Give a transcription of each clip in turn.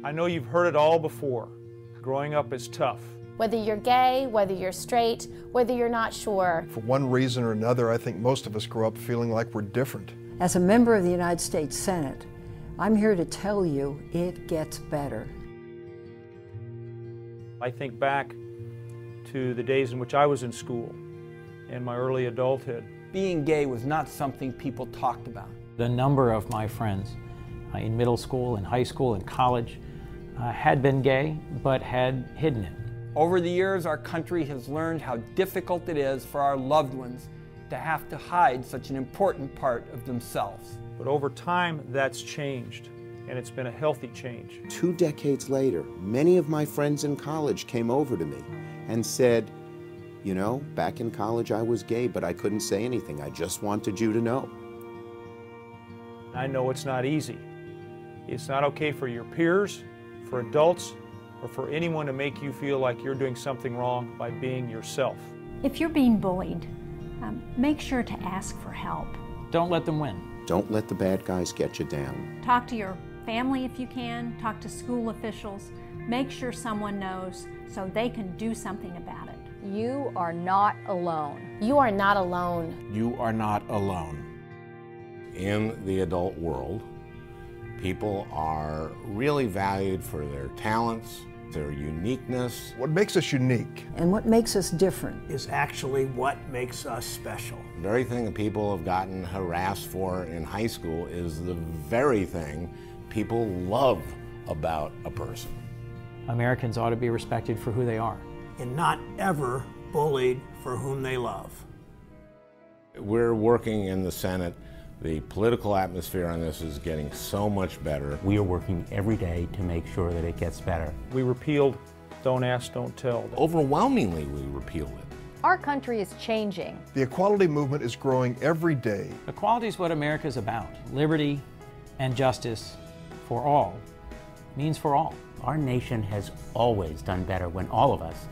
I know you've heard it all before. Growing up is tough. Whether you're gay, whether you're straight, whether you're not sure. For one reason or another, I think most of us grow up feeling like we're different. As a member of the United States Senate, I'm here to tell you it gets better. I think back to the days in which I was in school and my early adulthood. Being gay was not something people talked about. The number of my friends in middle school, in high school, and college had been gay, but had hidden it. Over the years, our country has learned how difficult it is for our loved ones to have to hide such an important part of themselves. But over time, that's changed, and it's been a healthy change. 2 decades later, many of my friends in college came over to me and said, you know, back in college I was gay, but I couldn't say anything. I just wanted you to know. I know it's not easy. It's not okay for your peers, for adults, or for anyone to make you feel like you're doing something wrong by being yourself. If you're being bullied, make sure to ask for help. Don't let them win. Don't let the bad guys get you down. Talk to your family if you can, talk to school officials. Make sure someone knows so they can do something about it. You are not alone. You are not alone. You are not alone. In the adult world, people are really valued for their talents, their uniqueness. What makes us unique and what makes us different is actually what makes us special. The very thing that people have gotten harassed for in high school is the very thing people love about a person. Americans ought to be respected for who they are. And not ever bullied for whom they love. We're working in the Senate. The political atmosphere on this is getting so much better. We are working every day to make sure that it gets better. We repealed Don't Ask, Don't Tell. Overwhelmingly, we repealed it. Our country is changing. The equality movement is growing every day. Equality is what America is about. Liberty and justice for all means for all. Our nation has always done better when all of us,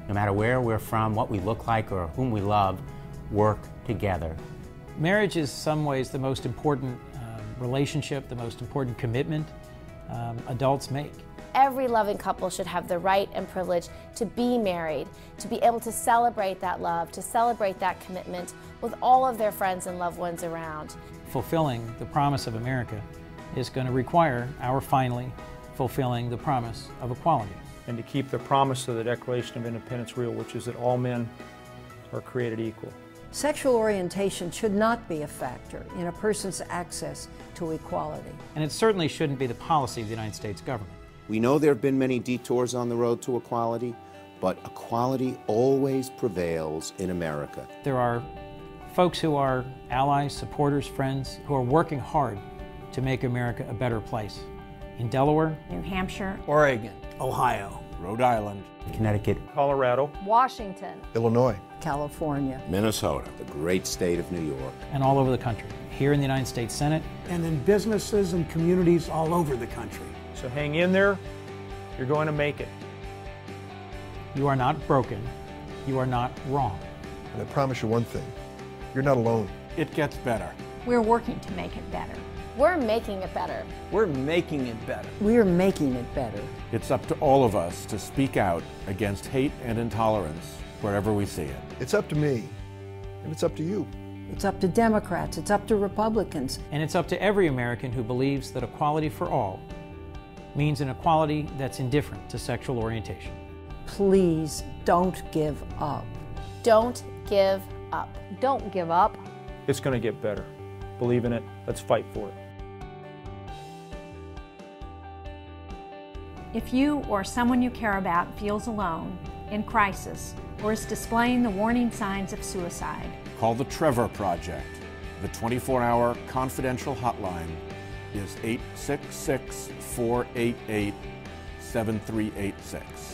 no matter where we're from, what we look like, or whom we love, work together. Marriage is in some ways the most important relationship, the most important commitment adults make. Every loving couple should have the right and privilege to be married, to be able to celebrate that love, to celebrate that commitment with all of their friends and loved ones around. Fulfilling the promise of America is going to require our finally fulfilling the promise of equality. And to keep the promise of the Declaration of Independence real, which is that all men are created equal. Sexual orientation should not be a factor in a person's access to equality. And it certainly shouldn't be the policy of the United States government. We know there have been many detours on the road to equality, but equality always prevails in America. There are folks who are allies, supporters, friends, who are working hard to make America a better place. In Delaware, New Hampshire, Oregon, Ohio, Rhode Island, Connecticut, Colorado, Washington, Illinois, California, Minnesota, the great state of New York, and all over the country. Here in the United States Senate, and in businesses and communities all over the country. So hang in there, you're going to make it. You are not broken, you are not wrong. and I promise you one thing, you're not alone. it gets better. we're working to make it better. We're making it better. We're making it better. We're making it better. It's up to all of us to speak out against hate and intolerance wherever we see it. It's up to me, and it's up to you. It's up to Democrats, it's up to Republicans. And it's up to every American who believes that equality for all means an equality that's indifferent to sexual orientation. Please don't give up. Don't give up. Don't give up. It's going to get better. Believe in it. Let's fight for it. If you or someone you care about feels alone, in crisis, or is displaying the warning signs of suicide, Call the Trevor Project. The 24-hour confidential hotline is 866-488-7386.